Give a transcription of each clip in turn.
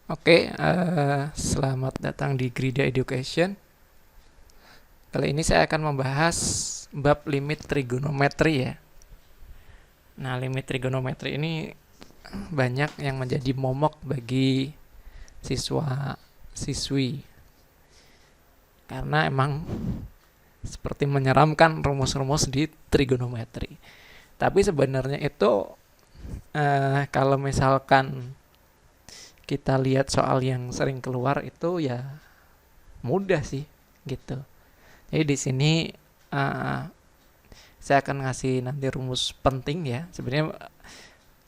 Oke, selamat datang di Grida Education. Kali ini saya akan membahas bab limit trigonometri ya. Nah, limit trigonometri ini banyak yang menjadi momok bagi siswa-siswi. Karena emang seperti menyeramkan rumus-rumus di trigonometri. Tapi sebenarnya itu kalau misalkan kita lihat soal yang sering keluar itu ya mudah sih gitu. Jadi di sini uh, saya akan ngasih nanti rumus penting ya. Sebenarnya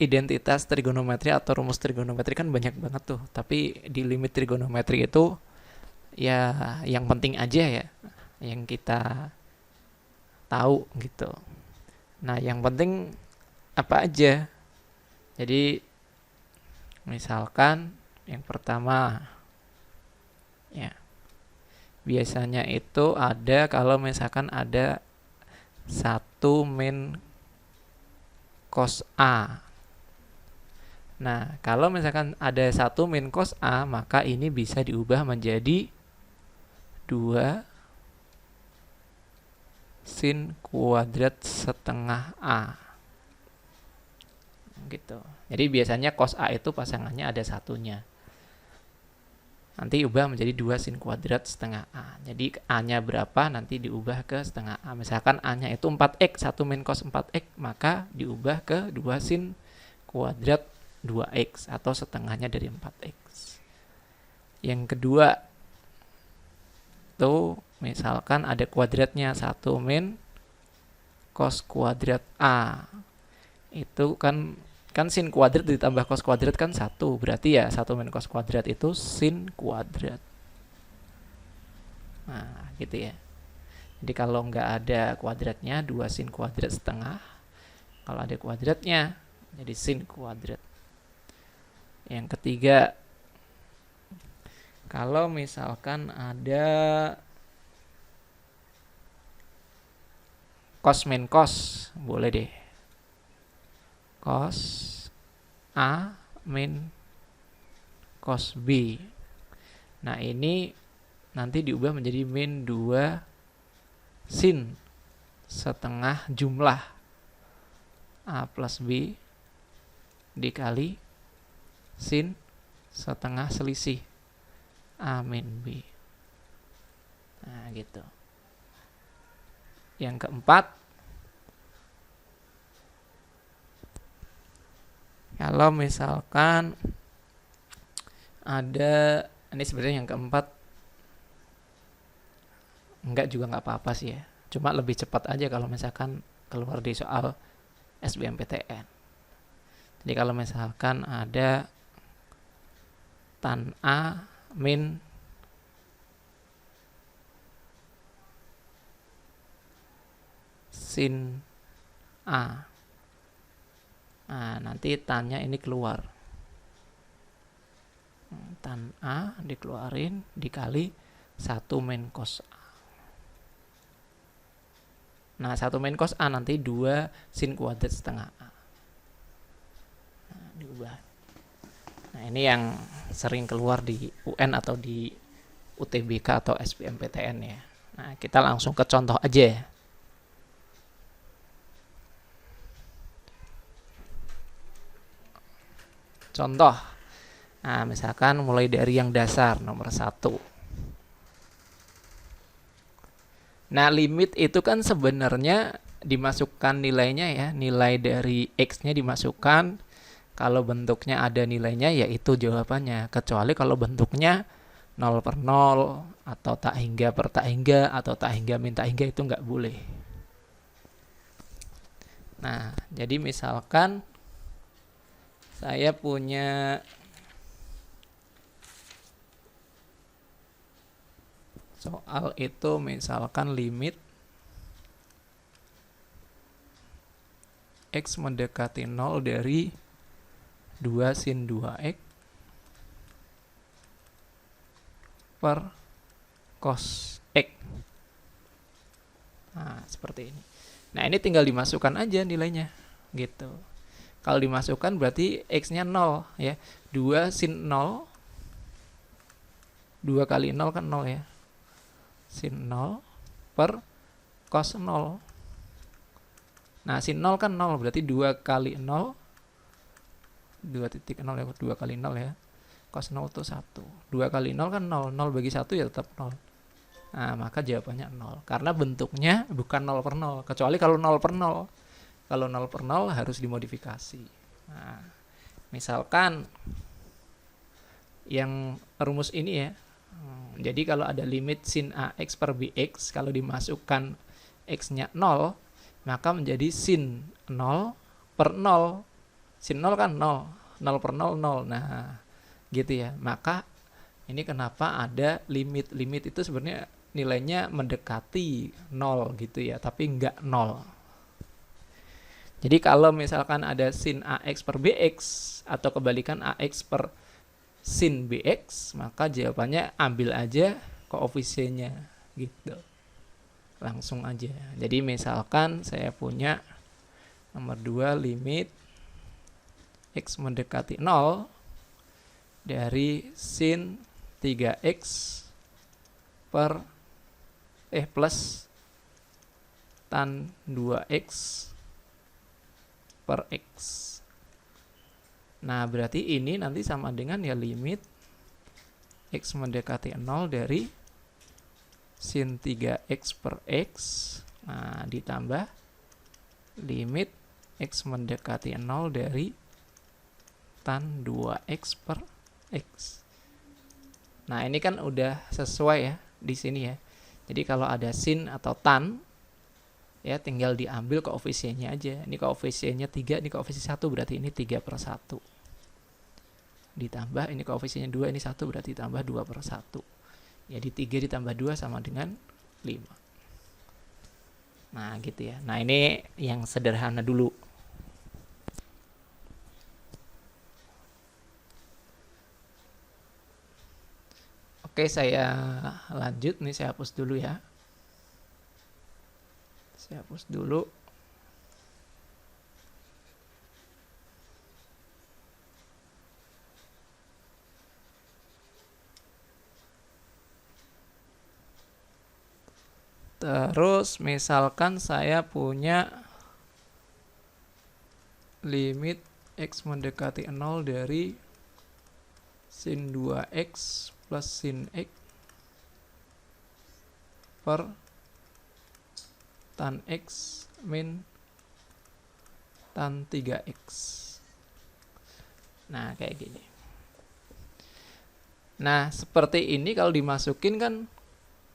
identitas trigonometri atau rumus trigonometri kan banyak banget tuh. Tapi di limit trigonometri itu ya yang penting aja ya, yang kita tahu gitu. Nah, yang penting apa aja? Jadi misalkan yang pertama ya, biasanya itu ada kalau misalkan ada 1 min cos A. Nah, kalau misalkan ada 1 min cos A, maka ini bisa diubah menjadi 2 sin kuadrat setengah A. Gitu. Jadi biasanya cos A itu pasangannya ada satunya. Nanti ubah menjadi 2 sin kuadrat setengah A. Jadi A-nya berapa nanti diubah ke setengah A. Misalkan A-nya itu 4X, 1 min cos 4X, maka diubah ke 2 sin kuadrat 2X atau setengahnya dari 4X. Yang kedua, tuh misalkan ada kuadratnya 1 min cos kuadrat A. Itu kan sin kuadrat ditambah cos kuadrat kan 1. Berarti ya 1 min cos kuadrat itu sin kuadrat. Nah, gitu ya. Jadi kalau nggak ada kuadratnya 2 sin kuadrat setengah. Kalau ada kuadratnya jadi sin kuadrat. Yang ketiga, kalau misalkan ada cos min cos, boleh deh. Cos A min cos B. Nah, ini nanti diubah menjadi min 2 sin setengah jumlah A plus B dikali sin setengah selisih A min B. Nah, gitu. Yang keempat, kalau misalkan ada, ini sebenarnya yang keempat enggak juga nggak apa-apa sih ya. Cuma lebih cepat aja kalau misalkan keluar di soal SBMPTN. Jadi kalau misalkan ada tan A min sin A. Nah, nanti tannya ini keluar. Tan A dikeluarin dikali 1 min cos A. Nah, 1 min cos A nanti 2 sin kuadrat setengah A. Nah, diubah. Nah, ini yang sering keluar di UN atau di UTBK atau SBMPTN ya. Nah, kita langsung ke contoh aja ya. Contoh. Nah, misalkan mulai dari yang dasar nomor 1. Nah, limit itu kan sebenarnya dimasukkan nilainya ya. Nilai dari X-nya dimasukkan. Kalau bentuknya ada nilainya ya itu jawabannya. Kecuali kalau bentuknya 0 per 0 atau tak hingga per tak hingga atau tak hingga min tak hingga itu nggak boleh. Nah, jadi misalkan saya punya soal itu misalkan limit X mendekati 0 dari 2 sin 2X per cos X. Nah, seperti ini. Nah, ini tinggal dimasukkan aja nilainya gitu. Kalau dimasukkan berarti X-nya 0 ya. 2 sin 0 2 kali 0 kan 0 ya. Sin 0 per cos 0. Nah, sin 0 kan 0, berarti 2 kali 0, 2.0 ya, 2 kali 0 ya. Cos 0 itu 1. 2 kali 0 kan 0, 0 bagi 1 ya tetap 0. Nah, maka jawabannya 0. Karena bentuknya bukan 0 per 0, kecuali kalau 0 per 0. Kalau 0 per 0 harus dimodifikasi. Nah, misalkan yang rumus ini ya. Jadi kalau ada limit sin AX per BX, kalau dimasukkan X-nya 0, maka menjadi sin 0 per 0. Sin 0 kan 0, 0 per 0, 0. Nah, gitu ya. Maka ini kenapa ada limit itu sebenarnya nilainya mendekati 0 gitu ya, tapi enggak 0. Jadi kalau misalkan ada sin AX per BX atau kebalikan AX per sin BX, maka jawabannya ambil aja koefisiennya gitu. Langsung aja. Jadi misalkan saya punya nomor 2 limit X mendekati 0 dari sin 3X per plus tan 2X per X. Nah, berarti ini nanti sama dengan ya limit X mendekati 0 dari sin 3X per X. Nah, ditambah limit X mendekati 0 dari tan 2X per X. Nah, ini kan udah sesuai ya di sini ya. Jadi kalau ada sin atau tan, ya tinggal diambil koefisiennya aja. Ini koefisiennya 3, ini koefisien 1, berarti ini 3 per 1. Ditambah ini koefisiennya 2, ini 1, berarti tambah 2 per 1. Jadi 3 ditambah 2 sama dengan 5. Nah, gitu ya. Nah, ini yang sederhana dulu. Oke, saya lanjut nih, saya hapus dulu ya. Saya hapus dulu. Terus misalkan saya punya limit X mendekati 0 dari sin 2X plus sin X per tan X min tan 3X. Nah, kayak gini. Nah, seperti ini kalau dimasukin kan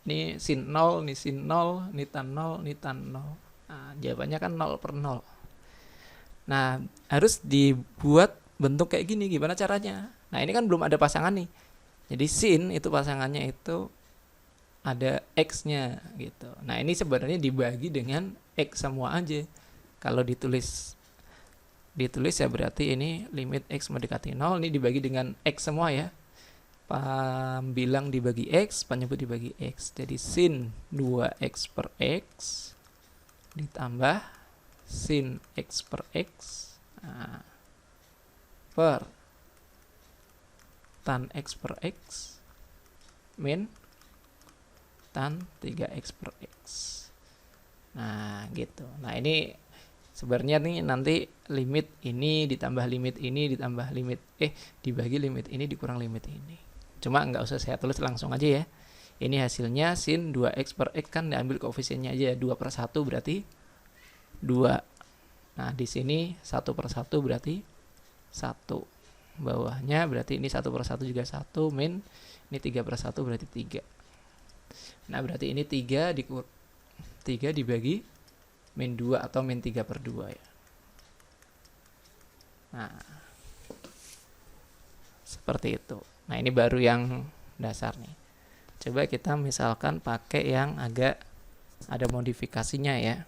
ini sin 0, ini sin 0, ini tan 0, ini tan 0. Nah, jawabannya kan 0 per 0. Nah, harus dibuat bentuk kayak gini. Gimana caranya? Nah, ini kan belum ada pasangan nih. Jadi sin itu pasangannya itu ada X-nya gitu. Nah, ini sebenarnya dibagi dengan X semua aja. Kalau ditulis ya berarti ini limit X mendekati 0, ini dibagi dengan X semua ya. Pembilang dibagi X, penyebut dibagi X. Jadi sin 2X per X ditambah sin X per X per tan X per X min tan 3X per X. Nah, gitu. Nah, ini sebenarnya nih nanti limit ini ditambah limit ini ditambah limit dibagi limit ini dikurang limit ini. Cuma nggak usah saya tulis, langsung aja ya. Ini hasilnya sin 2X per X kan diambil koefisiennya aja, 2 per 1 berarti 2. Nah, di sini 1 per 1 berarti 1. Bawahnya berarti ini 1 per 1 juga 1 min ini 3 per 1 berarti 3. Nah, berarti ini 3 dibagi min 2 atau min 3 per 2 ya. Nah, seperti itu. Nah, ini baru yang dasar nih. Coba kita misalkan pakai yang agak ada modifikasinya ya.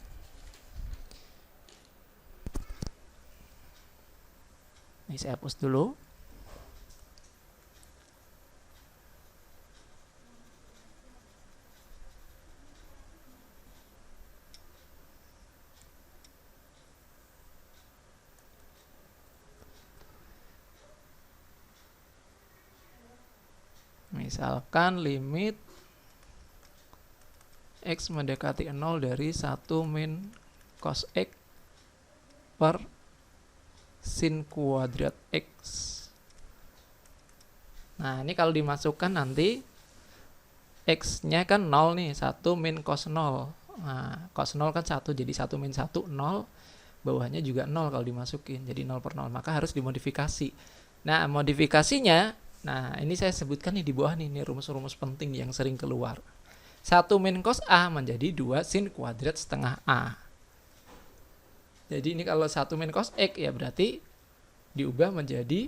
Ini saya hapus dulu. Misalkan limit X mendekati 0 dari 1 min cos X per sin kuadrat X. Nah, ini kalau dimasukkan nanti X-nya kan 0 nih, 1 min cos 0. Nah, cos 0 kan 1, jadi 1 min 1, 0. Bawahnya juga 0 kalau dimasukin, jadi 0 per 0. Maka harus dimodifikasi. Nah, modifikasinya, nah ini saya sebutkan nih di bawah nih, ini rumus-rumus penting yang sering keluar. 1 min cos A menjadi 2 sin kuadrat setengah A. Jadi ini kalau 1 min cos X ya berarti diubah menjadi,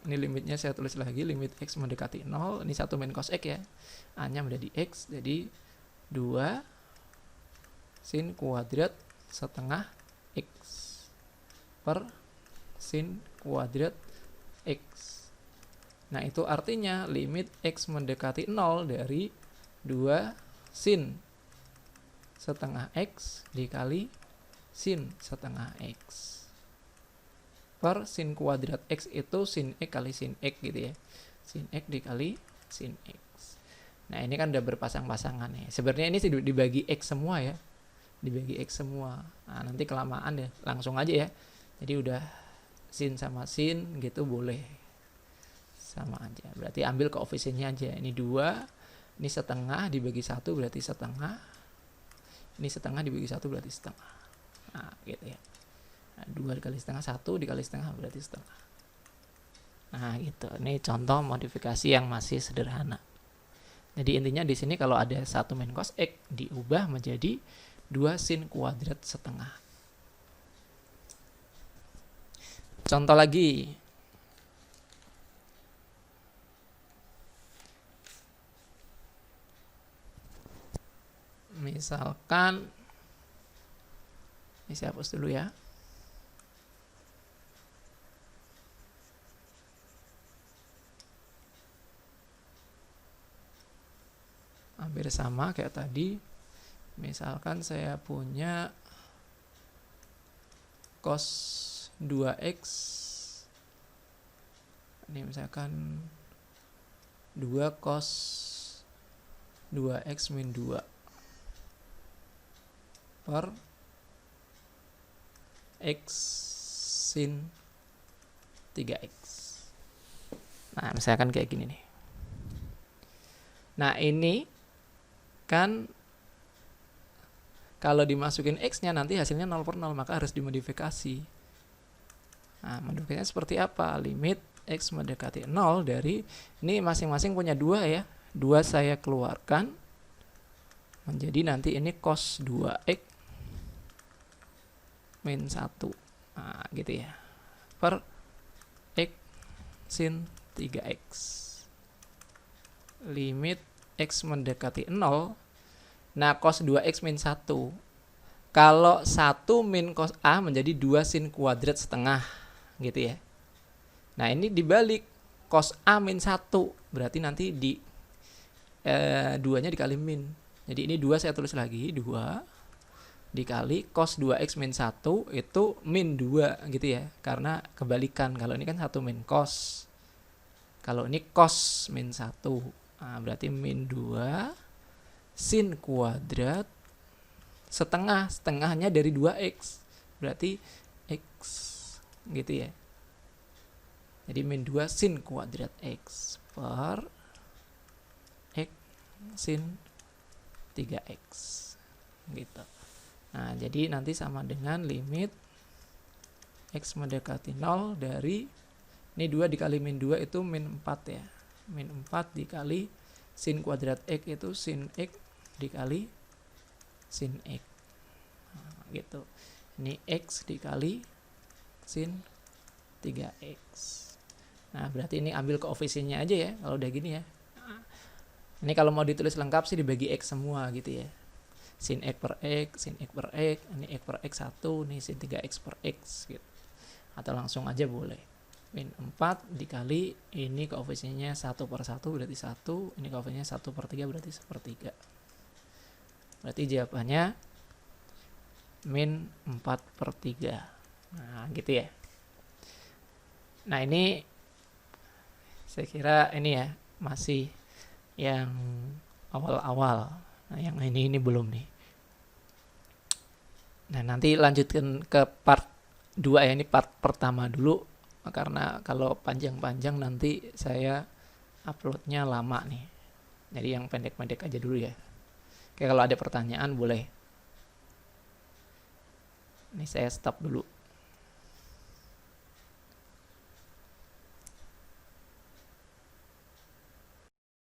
ini limitnya saya tulis lagi, limit X mendekati 0, ini 1 min cos X ya. A-nya menjadi X, jadi 2 sin kuadrat setengah X per sin kuadrat X. Nah, itu artinya limit X mendekati 0 dari 2 sin setengah X dikali sin setengah X per sin kuadrat X itu sin X kali sin X gitu ya. Sin X dikali sin X. Nah, ini kan udah berpasang-pasangan ya. Sebenarnya ini dibagi X semua ya. Dibagi X semua. Nah, nanti kelamaan deh. Langsung aja ya. Jadi udah sin sama sin gitu boleh. Sama aja. Berarti ambil koefisiennya aja. Ini 2. Ini setengah dibagi 1 berarti setengah. Ini setengah dibagi 1 berarti setengah. Nah, gitu ya. Nah, 2 dikali setengah, 1 dikali setengah berarti setengah. Nah, gitu. Ini contoh modifikasi yang masih sederhana. Jadi intinya di sini kalau ada 1 min cos X diubah menjadi 2 sin kuadrat setengah. Contoh lagi. Misalkan, ini saya hapus dulu ya. Hampir sama kayak tadi. Misalkan saya punya cos 2x. Ini misalkan 2 cos 2x min 2 per x sin 3x. Nah, misalkan kayak gini nih. Nah, ini kan kalau dimasukin X-nya nanti hasilnya 0 per 0, maka harus dimodifikasi. Nah, modifikasinya seperti apa? Limit X mendekati 0 dari, ini masing-masing punya 2 ya. 2 saya keluarkan, menjadi nanti ini cos 2X min 1. Nah, gitu ya. Per X sin 3X. Limit X mendekati 0. Nah, cos 2X min 1. Kalau 1 min cos A menjadi 2 sin kuadrat setengah. Gitu ya. Nah, ini dibalik. Cos A min 1. Berarti nanti di 2-nya dikali min. Jadi ini 2 saya tulis lagi. 2 dikali cos 2X min 1 itu min 2 gitu ya. Karena kebalikan. Kalau ini kan 1 min cos. Kalau ini cos min 1. Nah, berarti min 2 sin kuadrat setengah. Setengahnya dari 2X. Berarti X. Gitu ya. Jadi min 2 sin kuadrat X per X sin 3X. Gitu. Nah, jadi nanti sama dengan limit X mendekati 0 dari, ini 2 dikali min 2 itu min 4 ya. Min 4 dikali sin kuadrat X itu sin X dikali sin X. Nah, gitu. Ini X dikali sin 3X. Nah, berarti ini ambil koefisiennya aja ya kalau udah gini ya. Ini kalau mau ditulis lengkap sih dibagi X semua gitu ya. Sin X per X, sin X per X, ini X per X 1, ini sin 3X per X gitu. Atau langsung aja boleh. Min 4 dikali, ini koefisiennya 1 per 1 berarti 1, ini koefisiennya 1 per 3 berarti 1 per 3. Berarti jawabannya min 4 per 3. Nah, gitu ya. Nah, ini saya kira ini ya masih yang awal-awal. Nah, yang ini belum nih. Nah, nanti lanjutkan ke part 2 ya, ini part pertama dulu. Karena kalau panjang-panjang nanti saya uploadnya lama nih. Jadi yang pendek-pendek aja dulu ya. Oke, kalau ada pertanyaan boleh. Ini saya stop dulu.